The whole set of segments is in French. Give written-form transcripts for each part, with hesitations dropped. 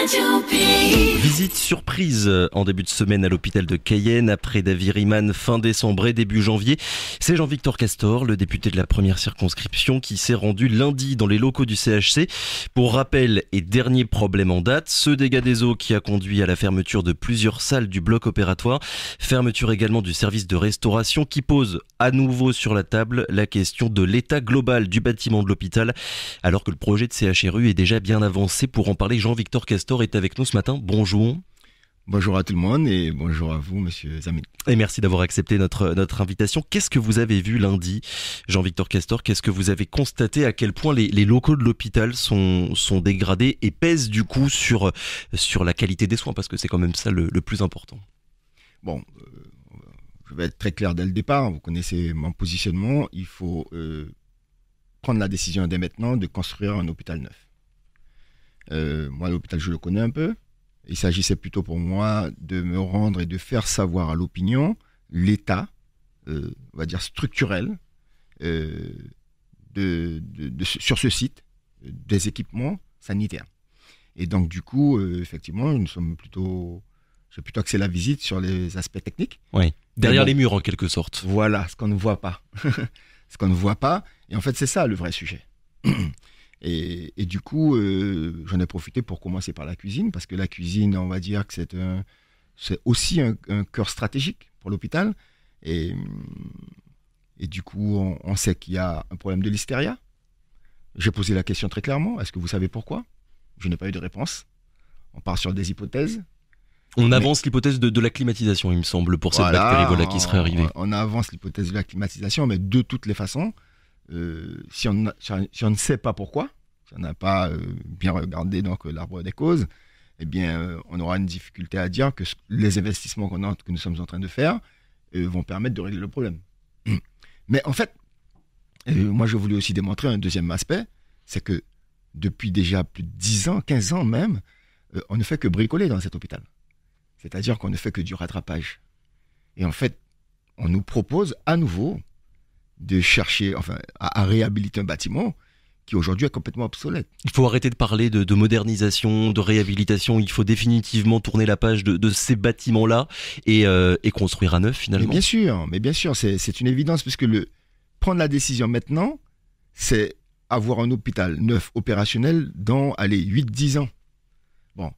Visite surprise en début de semaine à l'hôpital de Cayenne après David Riemann fin décembre et début janvier. C'est Jean-Victor Castor, le député de la première circonscription, qui s'est rendu lundi dans les locaux du CHC. Pour rappel et dernier problème en date, ce dégât des eaux qui a conduit à la fermeture de plusieurs salles du bloc opératoire. Fermeture également du service de restauration qui pose à nouveau sur la table la question de l'état global du bâtiment de l'hôpital. Alors que le projet de CHRU est déjà bien avancé. Pour en parler, Jean-Victor Castor est avec nous ce matin. Bonjour. Bonjour à tout le monde et bonjour à vous, monsieur Zamil. Et merci d'avoir accepté notre invitation. Qu'est-ce que vous avez vu lundi, Jean-Victor Castor? Qu'est-ce que vous avez constaté? À quel point les locaux de l'hôpital sont dégradés et pèsent du coup sur la qualité des soins? Parce que c'est quand même ça le plus important. Bon, je vais être très clair dès le départ. Vous connaissez mon positionnement. Il faut prendre la décision dès maintenant de construire un hôpital neuf. Moi, l'hôpital, je le connais un peu. Il s'agissait plutôt pour moi de me rendre et de faire savoir à l'opinion l'état, on va dire structurel, sur ce site, des équipements sanitaires. Et donc du coup, effectivement, j'ai plutôt axé la visite sur les aspects techniques. Oui. Derrière les murs en quelque sorte. Voilà, ce qu'on ne voit pas. Ce qu'on ne voit pas. Et en fait, c'est ça le vrai sujet. Et du coup, j'en ai profité pour commencer par la cuisine, parce que la cuisine, on va dire que c'est aussi un cœur stratégique pour l'hôpital. Et du coup, on sait qu'il y a un problème de listeria. J'ai posé la question très clairement. Est-ce que vous savez pourquoi? Je n'ai pas eu de réponse. On part sur des hypothèses. On avance l'hypothèse de la climatisation, il me semble, pour cette bactérie voilà, qui serait arrivée. On avance l'hypothèse de la climatisation, mais de toutes les façons, si on ne sait pas pourquoi, si on n'a pas bien regardé donc l'arbre des causes, eh bien, on aura une difficulté à dire que les investissements que nous sommes en train de faire vont permettre de régler le problème. Mais en fait, moi, je voulais aussi démontrer un deuxième aspect, c'est que depuis déjà plus de 10 ans, 15 ans même, on ne fait que bricoler dans cet hôpital. C'est-à-dire qu'on ne fait que du rattrapage. Et en fait, on nous propose à nouveau de chercher, à réhabiliter un bâtiment qui aujourd'hui est complètement obsolète. Il faut arrêter de parler de modernisation, de réhabilitation. Il faut définitivement tourner la page de ces bâtiments-là et construire à neuf finalement. Mais bien sûr, c'est une évidence puisque prendre la décision maintenant, c'est avoir un hôpital neuf opérationnel dans 8-10 ans. Bon,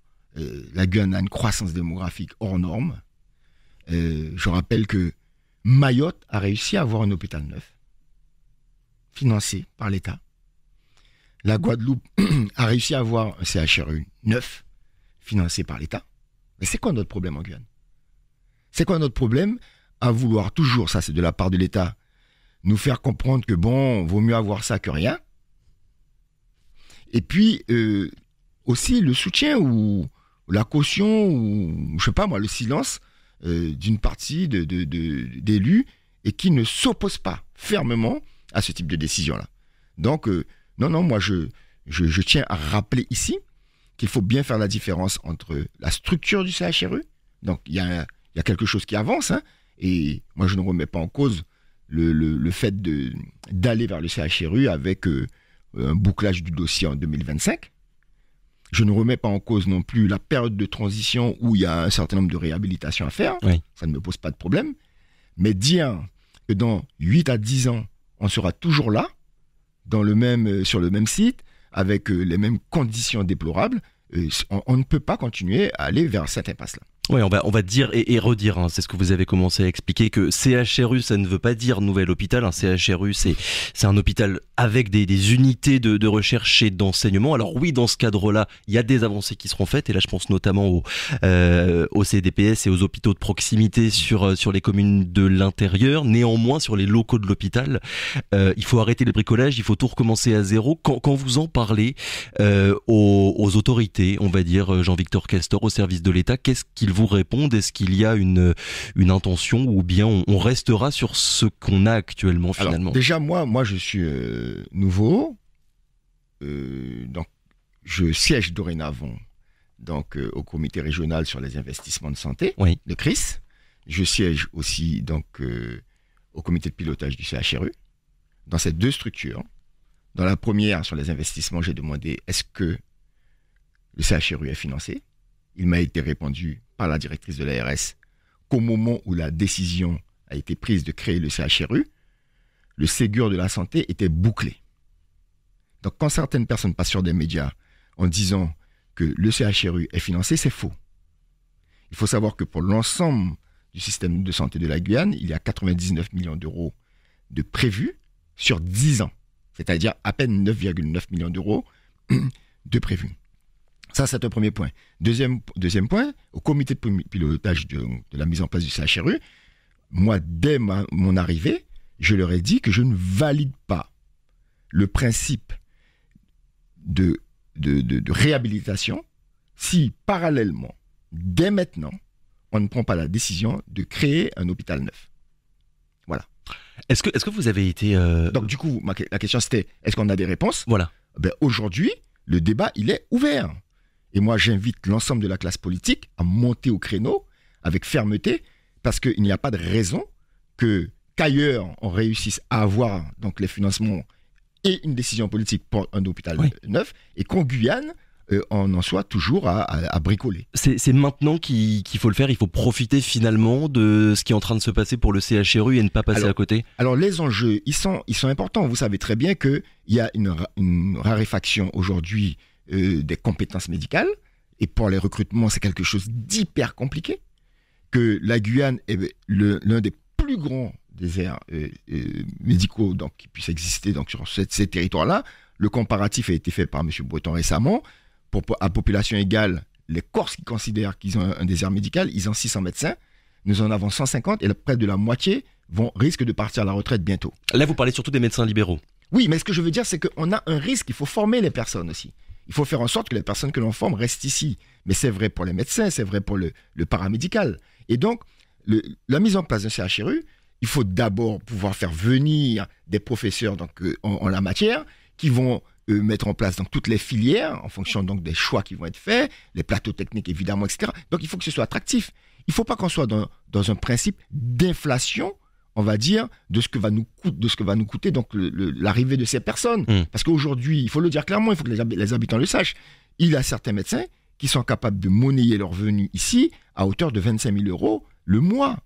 la Guyane a une croissance démographique hors norme. Je rappelle que Mayotte a réussi à avoir un hôpital neuf, financé par l'État. La Guadeloupe a réussi à avoir un CHRU neuf, financé par l'État. Mais c'est quoi notre problème en Guyane? C'est quoi notre problème à vouloir toujours, ça c'est de la part de l'État, nous faire comprendre que bon, vaut mieux avoir ça que rien. Et puis, aussi le soutien ou la caution ou, je sais pas moi, le silence d'une partie d'élus et qui ne s'opposent pas fermement à ce type de décision-là. Donc, non, moi, je tiens à rappeler ici qu'il faut bien faire la différence entre la structure du CHRU. Donc, il y a quelque chose qui avance, hein, et moi, je ne remets pas en cause le fait d'aller vers le CHRU avec un bouclage du dossier en 2025. Je ne remets pas en cause non plus la période de transition où il y a un certain nombre de réhabilitations à faire. Oui. Ça ne me pose pas de problème. Mais dire que dans 8 à 10 ans, on sera toujours là, sur le même site, avec les mêmes conditions déplorables, on ne peut pas continuer à aller vers cette impasse-là. Oui, on va dire et redire, hein, c'est ce que vous avez commencé à expliquer, que CHRU, ça ne veut pas dire nouvel hôpital. Un CHRU, c'est un hôpital avec des unités de recherche et d'enseignement. Alors oui, dans ce cadre-là, il y a des avancées qui seront faites, et là je pense notamment au CDPS et aux hôpitaux de proximité sur les communes de l'intérieur. Néanmoins, sur les locaux de l'hôpital, il faut arrêter le bricolage, il faut tout recommencer à zéro. Quand vous en parlez aux autorités, on va dire, Jean-Victor Castor, au service de l'État, qu'est-ce qu'ils vous répondent? Est-ce qu'il y a une intention ou bien on restera sur ce qu'on a actuellement finalement? Alors, déjà, moi je suis nouveau, donc je siège dorénavant donc, au comité régional sur les investissements de santé, oui, de CRIS. Je siège aussi donc, au comité de pilotage du CHRU. Dans ces deux structures, dans la première sur les investissements, j'ai demandé est-ce que le CHRU est financé. Il m'a été répondu par la directrice de l'ARS qu'au moment où la décision a été prise de créer le CHRU, le Ségur de la santé était bouclé. Donc quand certaines personnes passent sur des médias en disant que le CHRU est financé, c'est faux. Il faut savoir que pour l'ensemble du système de santé de la Guyane, il y a 99 millions d'euros de prévus sur 10 ans, c'est-à-dire à peine 9,9 millions d'euros de prévus. Ça, c'est un premier point. Deuxième point, au comité de pilotage de la mise en place du CHRU, moi, dès mon arrivée, je leur ai dit que je ne valide pas le principe de réhabilitation si, parallèlement, dès maintenant, on ne prend pas la décision de créer un hôpital neuf. Voilà. Est-ce que vous avez été... Donc, du coup, la question, c'était, est-ce qu'on a des réponses ? Voilà. Ben, aujourd'hui, le débat, il est ouvert. Et moi, j'invite l'ensemble de la classe politique à monter au créneau avec fermeté, parce qu'il n'y a pas de raison qu'ailleurs, on réussisse à avoir donc, les financements et une décision politique pour un hôpital neuf, et qu'en Guyane, on en soit toujours à bricoler. C'est maintenant qu'il faut le faire, il faut profiter finalement de ce qui est en train de se passer pour le CHRU et ne pas passer à côté. Alors les enjeux, ils sont importants. Vous savez très bien qu'il y a une raréfaction aujourd'hui des compétences médicales, et pour les recrutements, c'est quelque chose d'hyper compliqué, que la Guyane est l'un des plus grands déserts médicaux donc, qui puissent exister donc, sur ces territoires-là. Le comparatif a été fait par M. Breton récemment. À population égale, les Corses qui considèrent qu'ils ont un désert médical, ils ont 600 médecins. Nous en avons 150 et près de la moitié risquent de partir à la retraite bientôt. Là, vous parlez surtout des médecins libéraux. Oui, mais ce que je veux dire, c'est qu'on a un risque. Il faut former les personnes aussi. Il faut faire en sorte que les personnes que l'on forme restent ici. Mais c'est vrai pour les médecins, c'est vrai pour le paramédical. Et donc, la mise en place d'un CHRU, il faut d'abord pouvoir faire venir des professeurs donc, en la matière qui vont mettre en place donc, toutes les filières en fonction donc, des choix qui vont être faits, les plateaux techniques évidemment, etc. Donc il faut que ce soit attractif. Il ne faut pas qu'on soit dans un principe d'inflation, on va dire, de ce que va nous coûter donc, l'arrivée de ces personnes. Parce qu'aujourd'hui, il faut le dire clairement, il faut que les habitants le sachent, il y a certains médecins qui sont capables de monnayer leur revenu ici à hauteur de 25 000 euros le mois.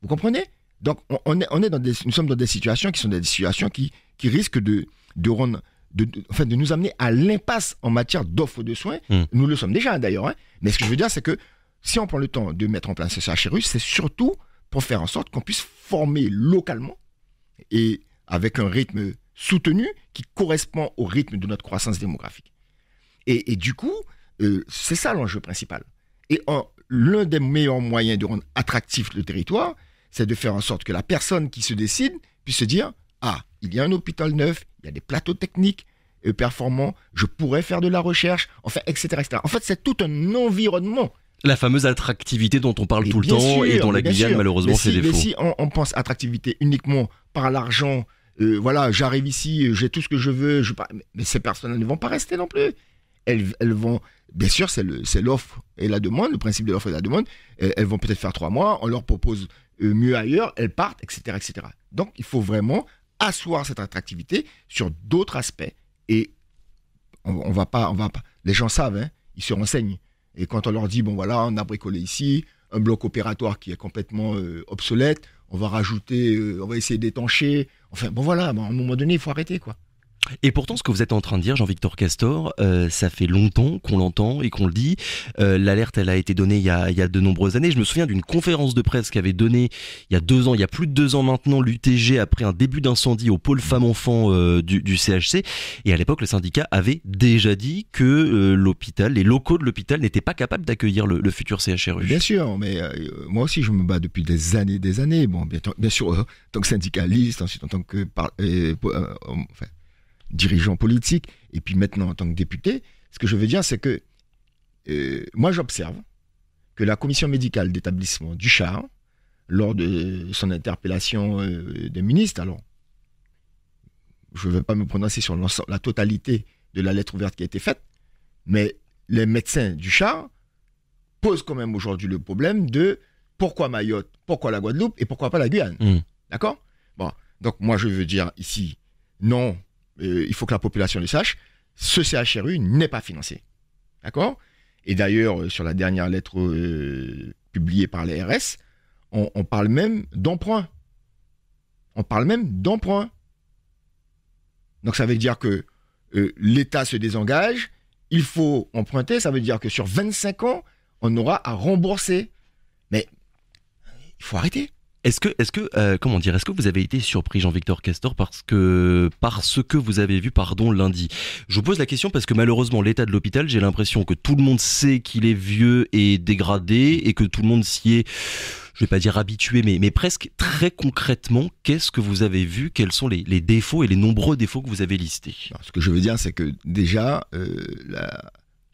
Vous comprenez ? Donc nous sommes dans des situations qui sont des situations qui risquent de nous amener à l'impasse en matière d'offre de soins. Nous le sommes déjà d'ailleurs. Hein. Mais ce que je veux dire, c'est que si on prend le temps de mettre en place ce CHRU, c'est surtout pour faire en sorte qu'on puisse former localement et avec un rythme soutenu qui correspond au rythme de notre croissance démographique. Et du coup, c'est ça l'enjeu principal. Et l'un des meilleurs moyens de rendre attractif le territoire, c'est de faire en sorte que la personne qui se décide puisse se dire « Ah, il y a un hôpital neuf, il y a des plateaux techniques performants, je pourrais faire de la recherche, enfin, etc. etc. » En fait, c'est tout un environnement. La fameuse attractivité dont on parle tout le temps et dont la Guyane, malheureusement, fait défaut. Mais si on pense attractivité uniquement par l'argent, voilà, j'arrive ici, j'ai tout ce que je veux, mais ces personnes ne vont pas rester non plus. Elles vont, bien sûr, c'est l'offre et la demande, le principe de l'offre et de la demande. Elles vont peut-être faire 3 mois, on leur propose mieux ailleurs, elles partent, etc., etc. Donc, il faut vraiment asseoir cette attractivité sur d'autres aspects. Et on va pas. Les gens savent, hein, ils se renseignent. Et quand on leur dit, bon voilà, on a bricolé ici, un bloc opératoire qui est complètement obsolète, on va rajouter, on va essayer d'étancher. Enfin, bon voilà, à un moment donné, il faut arrêter, quoi. Et pourtant, ce que vous êtes en train de dire, Jean-Victor Castor, ça fait longtemps qu'on l'entend et qu'on le dit. L'alerte, elle a été donnée il y a de nombreuses années. Je me souviens d'une conférence de presse qu'avait donnée il y a 2 ans, il y a plus de 2 ans maintenant, l'UTG après un début d'incendie au pôle femmes-enfants du CHC. Et à l'époque, le syndicat avait déjà dit que les locaux de l'hôpital n'étaient pas capables d'accueillir le futur CHRU. Bien sûr, mais moi aussi, je me bats depuis des années. Bon, bien sûr, en tant que syndicaliste, ensuite en tant que dirigeant politique, et puis maintenant en tant que député, ce que je veux dire, c'est que moi j'observe que la commission médicale d'établissement du CHAR, lors de son interpellation des ministres, alors je ne vais pas me prononcer sur la totalité de la lettre ouverte qui a été faite, mais les médecins du CHAR posent quand même aujourd'hui le problème de pourquoi Mayotte, pourquoi la Guadeloupe et pourquoi pas la Guyane. D'accord ? Bon, donc moi je veux dire ici, non, il faut que la population le sache, ce CHRU n'est pas financé. D'accord ? Et d'ailleurs, sur la dernière lettre publiée par l'ARS, on parle même d'emprunt. On parle même d'emprunt. Donc ça veut dire que l'État se désengage, il faut emprunter, ça veut dire que sur 25 ans, on aura à rembourser. Mais il faut arrêter. Est-ce que vous avez été surpris, Jean-Victor Castor, par ce que vous avez vu, lundi? Je vous pose la question parce que malheureusement, l'état de l'hôpital, j'ai l'impression que tout le monde sait qu'il est vieux et dégradé et que tout le monde s'y est, je vais pas dire habitué, mais presque. Très concrètement, qu'est-ce que vous avez vu? Quels sont les défauts et les nombreux défauts que vous avez listés? Alors, ce que je veux dire, c'est que déjà,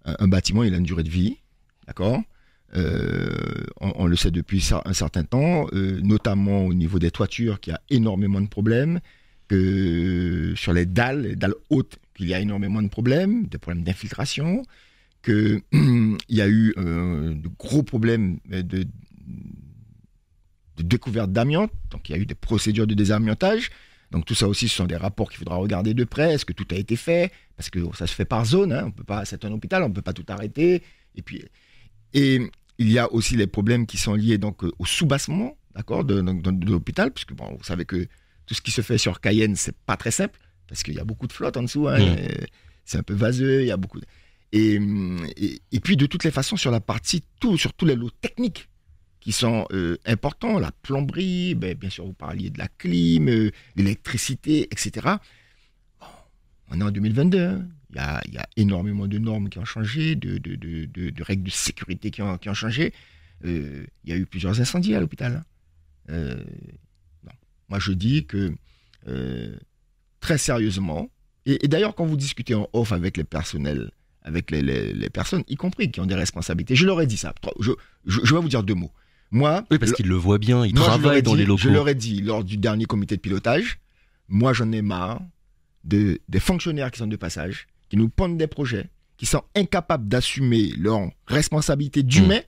un bâtiment, il a une durée de vie, d'accord ? On le sait depuis un certain temps, notamment au niveau des toitures, qu'il y a énormément de problèmes, que sur les dalles hautes, qu'il y a énormément de problèmes d'infiltration, qu'il y a eu de gros problèmes de découverte d'amiante, donc il y a eu des procédures de désamiantage. Donc tout ça aussi, ce sont des rapports qu'il faudra regarder de près. Est-ce que tout a été fait? Parce que ça se fait par zone, hein. On peut pas, c'est un hôpital, on ne peut pas tout arrêter. Et il y a aussi les problèmes qui sont liés donc au soubassement, d'accord, de l'hôpital, puisque bon, vous savez que tout ce qui se fait sur Cayenne, c'est pas très simple, parce qu'il y a beaucoup de flotte en dessous, hein, c'est un peu vaseux, il y a beaucoup et puis de toutes les façons sur la partie, sur tous les lots techniques qui sont importants, la plomberie, bien sûr vous parliez de la clim, l'électricité, etc. Bon, on est en 2022, hein. Il y a énormément de normes qui ont changé, de règles de sécurité qui ont changé. Il y a eu plusieurs incendies à l'hôpital. Non. Moi, je dis que très sérieusement, et d'ailleurs, quand vous discutez en off avec les personnels, avec les personnes, y compris qui ont des responsabilités, je leur ai dit ça. Je vais vous dire 2 mots. Moi, oui, parce qu'ils le voient bien, ils travaillent dans les locaux. Je leur ai dit lors du dernier comité de pilotage, moi, j'en ai marre des fonctionnaires qui sont de passage, qui nous pondent des projets, qui sont incapables d'assumer leur responsabilité d'humain.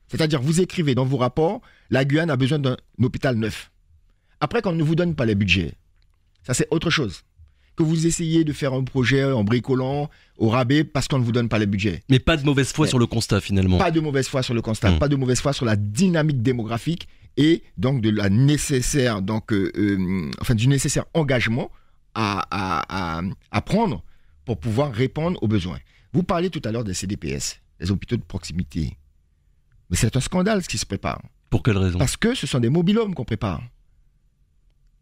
C'est-à-dire, vous écrivez dans vos rapports, la Guyane a besoin d'un hôpital neuf. Après, quand on ne vous donne pas les budgets, ça c'est autre chose. Que vous essayez de faire un projet en bricolant, au rabais, parce qu'on ne vous donne pas les budgets. Mais pas de mauvaise foi sur le constat, finalement. Pas de mauvaise foi sur le constat, pas de mauvaise foi sur la dynamique démographique et donc de la nécessaire, du nécessaire engagement à prendre pour pouvoir répondre aux besoins. Vous parliez tout à l'heure des CDPS, les hôpitaux de proximité. Mais c'est un scandale ce qui se prépare. Pour quelle raison? Parce que ce sont des mobil-homes qu'on prépare.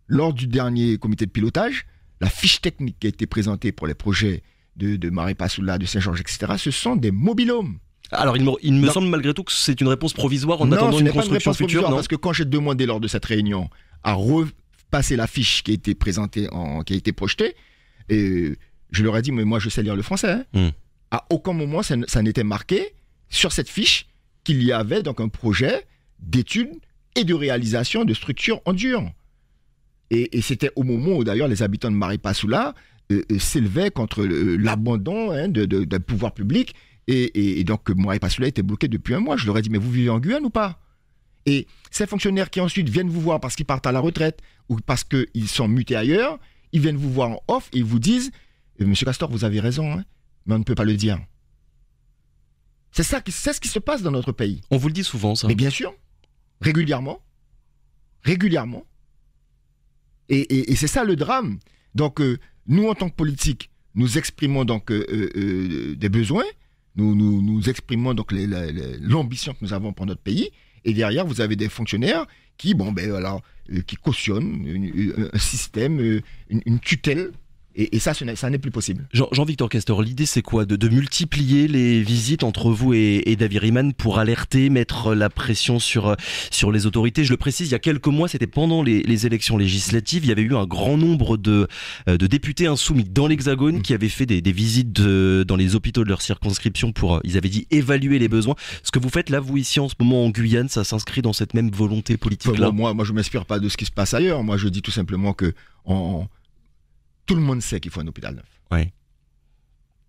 Lors du dernier comité de pilotage, la fiche technique qui a été présentée pour les projets de Maripasoula, de Saint-Georges, etc., ce sont des mobil-homes. Alors, il me semble malgré tout que c'est une réponse provisoire en attendant une construction future, non? Parce que quand j'ai demandé lors de cette réunion à repasser la fiche qui a été présentée, qui a été projetée, je leur ai dit, mais moi je sais lire le français. Hein. À aucun moment ça n'était marqué sur cette fiche qu'il y avait donc un projet d'étude et de réalisation de structures en dur. Et c'était au moment où d'ailleurs les habitants de Maripasoula s'élevaient contre l'abandon des pouvoirs publics et donc Maripasoula était bloqué depuis 1 mois. Je leur ai dit, mais vous vivez en Guyane ou pas? Et ces fonctionnaires qui ensuite viennent vous voir parce qu'ils partent à la retraite ou parce qu'ils sont mutés ailleurs, ils viennent vous voir en off et ils vous disent, Monsieur Castor, vous avez raison, hein, mais on ne peut pas le dire. C'est ce qui se passe dans notre pays. On vous le dit souvent, ça. Mais bien sûr, régulièrement. Et c'est ça le drame. Donc, nous, en tant que politiques, nous exprimons donc des besoins, nous exprimons donc l'ambition que nous avons pour notre pays, et derrière, vous avez des fonctionnaires qui, qui cautionnent un système, une tutelle. Et ça n'est plus possible. Jean-Victor Castor, l'idée c'est quoi? De multiplier les visites entre vous et David Riemann pour alerter, mettre la pression sur les autorités. Je le précise, il y a quelques mois, c'était pendant les élections législatives, il y avait eu un grand nombre de députés insoumis dans l'Hexagone qui avaient fait des visites dans les hôpitaux de leur circonscription pour, ils avaient dit, évaluer les besoins. Ce que vous faites là, vous, ici en ce moment en Guyane, ça s'inscrit dans cette même volonté politique-là? Moi, je ne m'inspire pas de ce qui se passe ailleurs. Moi, je dis tout simplement que tout le monde sait qu'il faut un hôpital neuf. Ouais.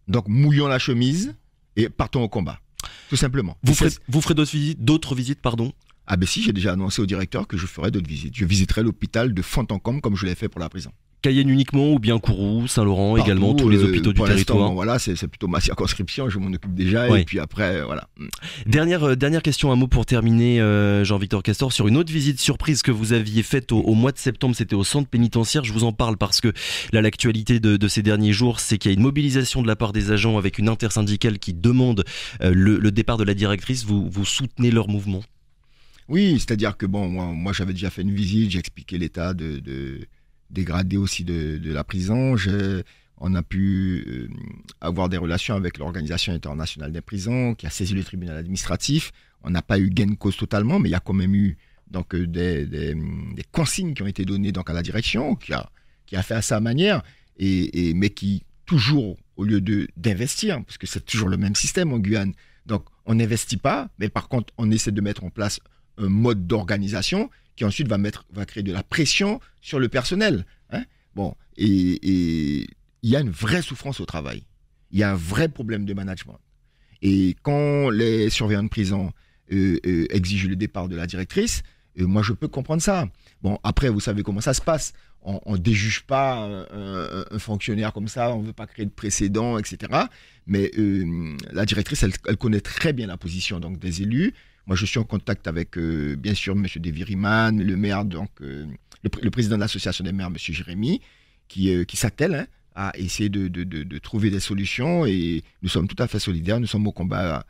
Donc, mouillons la chemise et partons au combat. Tout simplement. Vous ferez d'autres visites, pardon? Ah ben si, j'ai déjà annoncé au directeur que je ferai d'autres visites. Je visiterai l'hôpital de Fontencombe comme je l'ai fait pour la prison. Cayenne uniquement ou bien Kourou, Saint-Laurent également, tous les hôpitaux du territoire? Bon, voilà, c'est plutôt ma circonscription, je m'en occupe déjà, Ouais. et puis après, voilà. Dernière question, un mot pour terminer, Jean-Victor Castor, sur une autre visite surprise que vous aviez faite au mois de septembre, c'était au centre pénitentiaire. Je vous en parle parce que là, l'actualité de ces derniers jours, c'est qu'il y a une mobilisation de la part des agents avec une intersyndicale qui demande le départ de la directrice. Vous soutenez leur mouvement? Oui, c'est-à-dire que bon, moi j'avais déjà fait une visite, j'ai expliqué l'état dégradé aussi de la prison. On a pu avoir des relations avec l'Organisation internationale des prisons qui a saisi le tribunal administratif. On n'a pas eu gain de cause totalement, mais il y a quand même eu donc, des consignes qui ont été données donc, à la direction, qui a fait à sa manière, mais qui toujours, au lieu d'investir, parce que c'est toujours le même système en Guyane, donc on n'investit pas, mais par contre on essaie de mettre en place un mode d'organisation qui ensuite va créer de la pression sur le personnel. Hein. Bon, et il y a une vraie souffrance au travail. Il y a un vrai problème de management. Et quand les surveillants de prison exigent le départ de la directrice, moi je peux comprendre ça. Bon, après, vous savez comment ça se passe. On ne déjuge pas un fonctionnaire comme ça, on ne veut pas créer de précédent, etc. Mais la directrice, elle connaît très bien la position donc, des élus. Moi, je suis en contact avec, bien sûr, M. Deviriman, le maire, donc, le président de l'association des maires, M. Jérémy, qui s'attelle à essayer de trouver des solutions. Et nous sommes tout à fait solidaires. Nous sommes au combat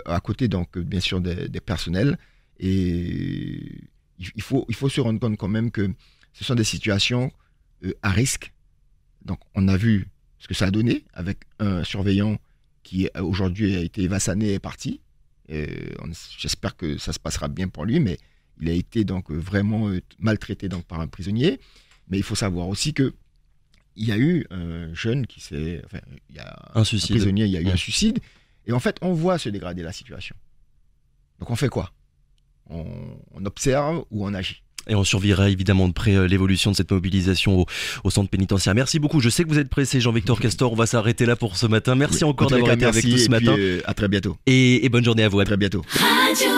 à côté, donc, bien sûr, des personnels. Et il faut se rendre compte quand même que ce sont des situations à risque. Donc, on a vu ce que ça a donné avec un surveillant qui, aujourd'hui, a été évassané et est parti. J'espère que ça se passera bien pour lui, mais il a été donc vraiment maltraité donc, par un prisonnier. Mais il faut savoir aussi que il y a eu un jeune qui s'est... Enfin, il y a un prisonnier, il y a eu un suicide. Et en fait, on voit se dégrader la situation. Donc on fait quoi? On observe ou on agit? Et on surveillera évidemment de près l'évolution de cette mobilisation au centre pénitentiaire. Merci beaucoup. Je sais que vous êtes pressé, Jean-Victor Castor. On va s'arrêter là pour ce matin. Merci encore d'avoir été avec nous ce matin. À très bientôt. Et bonne journée à vous. À très bientôt. Radio